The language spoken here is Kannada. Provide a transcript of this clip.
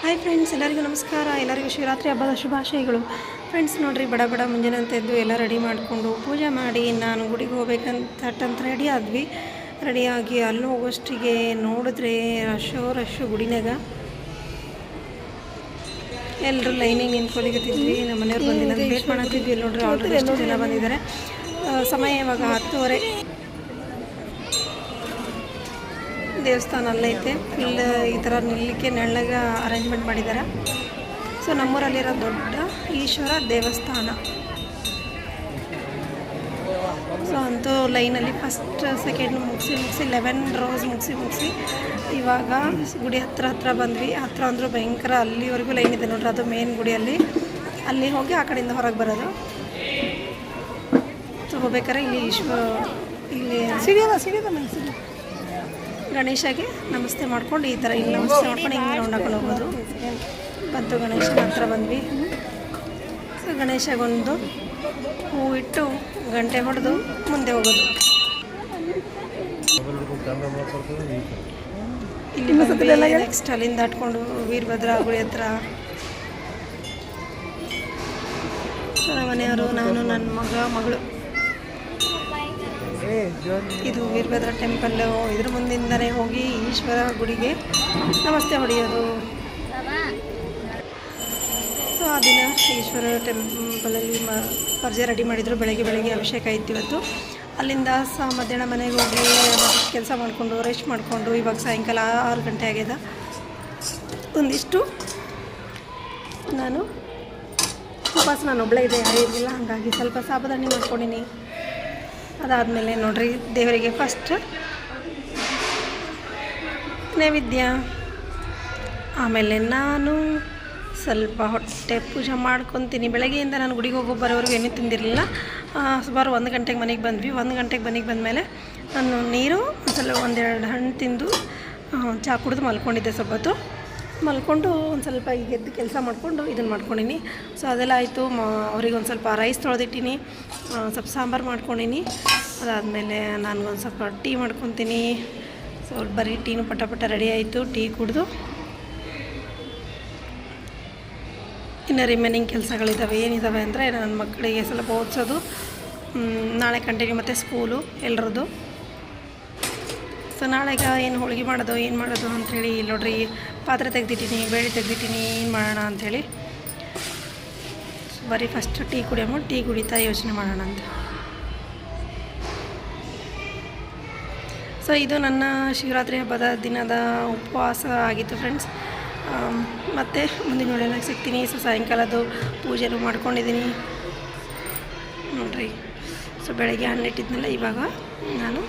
ಹಾಯ್ ಫ್ರೆಂಡ್ಸ್, ಎಲ್ಲರಿಗೂ ನಮಸ್ಕಾರ. ಎಲ್ಲರಿಗೂ ಶಿವರಾತ್ರಿ ಹಬ್ಬದ ಶುಭಾಶಯಗಳು. ಫ್ರೆಂಡ್ಸ್ ನೋಡಿರಿ, ಬಡ ಮುಂಜಾನೆ ಎದ್ದು ಎಲ್ಲ ರೆಡಿ ಮಾಡಿಕೊಂಡು ಪೂಜೆ ಮಾಡಿ ನಾನು ಗುಡಿಗೆ ಹೋಗ್ಬೇಕಂತ ರೆಡಿ ಆದ್ವಿ. ರೆಡಿಯಾಗಿ ಅಲ್ಲಿ ಹೋಗೋಷ್ಟಿಗೆ ನೋಡಿದ್ರೆ ರಶ್ಶು ಗುಡಿನಾಗ ಎಲ್ಲರೂ ಲೈನಿಗೆ ನಿಂತ್ಕೊಲಿಕತ್ತಿದ್ವಿ. ನಮ್ಮ ಮನೆಯವ್ರು ಬಂದಿಲ್ಲ, ವೇಟ್ ಮಾಡತ್ತಿದ್ವಿ. ಇಲ್ಲಿ ನೋಡ್ರಿ ಆಲ್ರೆಡಿ ಎಷ್ಟು ಜನ ಬಂದಿದ್ದಾರೆ. ಸಮಯ ಇವಾಗ 10:30. ದೇವಸ್ಥಾನ ಅಲ್ಲೈತೆ. ಫುಲ್ ಈ ಥರ ನಿಲ್ಲಕ್ಕೆ ನೆಳ್ಳಗೆ ಅರೇಂಜ್ಮೆಂಟ್ ಮಾಡಿದ್ದಾರೆ. ಸೊ ನಮ್ಮೂರಲ್ಲಿರೋ ದೊಡ್ಡ ಈಶ್ವರ ದೇವಸ್ಥಾನ. ಸೊ ಅಂತೂ ಲೈನಲ್ಲಿ ಫಸ್ಟ್ ಸೆಕೆಂಡ್ ಮುಗಿಸಿ 11 ರೋಸ್ ಮುಗಿಸಿ ಇವಾಗ ಗುಡಿ ಹತ್ರ ಬಂದ್ವಿ. ಹತ್ರ ಅಂದರೂ ಭಯಂಕರ, ಅಲ್ಲಿವರೆಗೂ ಲೈನ್ ಇದೆ ನೋಡ್ರಿ. ಅದು ಮೇನ್ ಗುಡಿಯಲ್ಲಿ. ಅಲ್ಲಿ ಹೋಗಿ ಆ ಕಡೆಯಿಂದ ಹೊರಗೆ ಬರೋದು. ಸೊ ಹೋಗ್ಬೇಕಾರೆ ಇಲ್ಲಿ ಇಲ್ಲಿ ಗಣೇಶಗೆ ನಮಸ್ತೆ ಮಾಡ್ಕೊಂಡು ಈ ಥರ ಇಲ್ಲಿ ನಮಸ್ತೆ ಮಾಡ್ಕೊಂಡು ಹಿಂಗೆ ರೌಂಡ್ ಹಾಕೊಂಡು ಹೋಗೋದು. ಬಂತು ಗಣೇಶನ ಹತ್ರ ಬಂದ್ವಿ. ಸೊ ಗಣೇಶಗೊಂದು ಹೂ ಇಟ್ಟು ಗಂಟೆ ಹೊಡೆದು ಮುಂದೆ ಹೋಗೋದು. ಇಲ್ಲಿ ನೆಕ್ಸ್ಟ್ ಅಲ್ಲಿಂದ ದಾಟ್ಕೊಂಡು ವೀರಭದ್ರ ಗುಡಿ ಹತ್ರ. ಸೊ ನಮ್ಮ ಮನೆಯವರು, ನಾನು, ನನ್ನ ಮಗಳು. ಇದು ವೀರಭದ್ರ ಟೆಂಪಲ್ಲು. ಇದ್ರ ಮುಂದಿಂದನೇ ಹೋಗಿ ಈಶ್ವರ ಗುಡಿಗೆ ನಮಸ್ತೆ ಹೊಡೆಯೋದು. ಸೊ ಆ ದಿನ ಈಶ್ವರ ಟೆಂಪಲಲ್ಲಿ ಪರ್ಜೆ ರೆಡಿ ಮಾಡಿದರು. ಬೆಳಗ್ಗೆ ಅಭಿಷೇಕ ಇತ್ತು ಇವತ್ತು. ಅಲ್ಲಿಂದ ಮಧ್ಯಾಹ್ನ ಮನೆಗೆ ಹೋಗಿ ಕೆಲಸ ಮಾಡಿಕೊಂಡು ರೆಸ್ಟ್ ಮಾಡಿಕೊಂಡು ಇವಾಗ ಸಾಯಂಕಾಲ 6 ಗಂಟೆ ಆಗ್ಯದ. ಒಂದಿಷ್ಟು ನಾನು ಒಬ್ಬಳೇ ಇದೆ, ಯಾರೂ ಇರಲಿಲ್ಲ. ಹಾಗಾಗಿ ಸ್ವಲ್ಪ ಸಾಬುದಾನಿ ಮಾಡ್ಕೊಂಡಿನಿ. ಅದಾದಮೇಲೆ ನೋಡ್ರಿ, ದೇವರಿಗೆ ಫಸ್ಟ್ ನೈವೇದ್ಯ. ಆಮೇಲೆ ನಾನು ಸ್ವಲ್ಪ ಹೊಟ್ಟೆ ಪೂಜೆ ಮಾಡ್ಕೊತೀನಿ. ಬೆಳಗ್ಗೆಯಿಂದ ನಾನು ಗುಡಿಗೆ ಬರೋವರೆಗೂ ಏನೂ ತಿಂದಿರಲಿಲ್ಲ. ಸುಮಾರು 1 ಗಂಟೆಗೆ ಮನೆಗೆ ಬಂದ್ವಿ. 1 ಗಂಟೆಗೆ ಮನೆಗೆ ಬಂದಮೇಲೆ ನಾನು ನೀರು ಒಂದೆರಡು ಹಣ್ಣು ತಿಂದು ಚಹಾ ಕುಡಿದು ಮಲ್ಕೊಂಡಿದ್ದೆ. ಸ್ವಲ್ಪ ಹೊತ್ತು ಮಲ್ಕೊಂಡು ಒಂದು ಸ್ವಲ್ಪ ಈಗ ಎದ್ದು ಕೆಲಸ ಮಾಡಿಕೊಂಡು ಇದನ್ನು ಮಾಡ್ಕೊಂಡಿನಿ. ಸೊ ಅದೆಲ್ಲ ಆಯಿತು. ಅವ್ರಿಗೆ ಒಂದು ಸ್ವಲ್ಪ ರೈಸ್ ತೊಳೆದಿಟ್ಟಿನಿ, ಸ್ವಲ್ಪ ಸಾಂಬಾರು ಮಾಡ್ಕೊಂಡಿನಿ. ಅದಾದಮೇಲೆ ನನಗೊಂದು ಸ್ವಲ್ಪ ಟೀ ಮಾಡ್ಕೊತೀನಿ. ಸೊ ಬರೀ ಟೀನು ಪಟ ರೆಡಿ ಆಯಿತು. ಟೀ ಕುಡಿದು ಇನ್ನು ರಿಮೈನಿಂಗ್ ಕೆಲಸಗಳಿದ್ದಾವೆ. ಏನಿದ್ದಾವೆ ಅಂದರೆ ನನ್ನ ಮಕ್ಕಳಿಗೆ ಸ್ವಲ್ಪ ಓದಿಸೋದು, ನಾಳೆ ಕಂಟಿನ್ಯೂ ಮತ್ತು ಸ್ಕೂಲು ಎಲ್ಲರದ್ದು. ಸೊ ನಾಳೆಗೆ ಏನು ಹೋಳಿಗೆ ಮಾಡೋದು ಅಂಥೇಳಿ ಇಲ್ಲಿ ನೋಡ್ರಿ, ಪಾತ್ರೆ ತೆಗೆದಿಟ್ಟಿನಿ, ಬೇಳೆ ತೆಗೆದಿಟ್ಟಿನಿ, ಏನು ಮಾಡೋಣ ಅಂಥೇಳಿ. ಬರೀ ಫಸ್ಟ್ ಟೀ ಕುಡಿತಾ ಯೋಚನೆ ಮಾಡೋಣ ಅಂತ. ಸೊ ಇದು ನನ್ನ ಶಿವರಾತ್ರಿ ಹಬ್ಬದ ದಿನದ ಉಪವಾಸ ಆಗಿತ್ತು ಫ್ರೆಂಡ್ಸ್. ಮತ್ತು ಮುಂದಿನ ವಿಡಿಯೋನಾಗ ಸಿಗ್ತೀನಿ. ಸೊ ಸಾಯಂಕಾಲದ್ದು ಪೂಜೆನೂ ಮಾಡ್ಕೊಂಡಿದ್ದೀನಿ ನೋಡ್ರಿ. ಸೊ ಬೆಳಗ್ಗೆ ಹಣ್ಣಿಟ್ಟಿದ್ನಲ್ಲ, ಇವಾಗ ನಾನು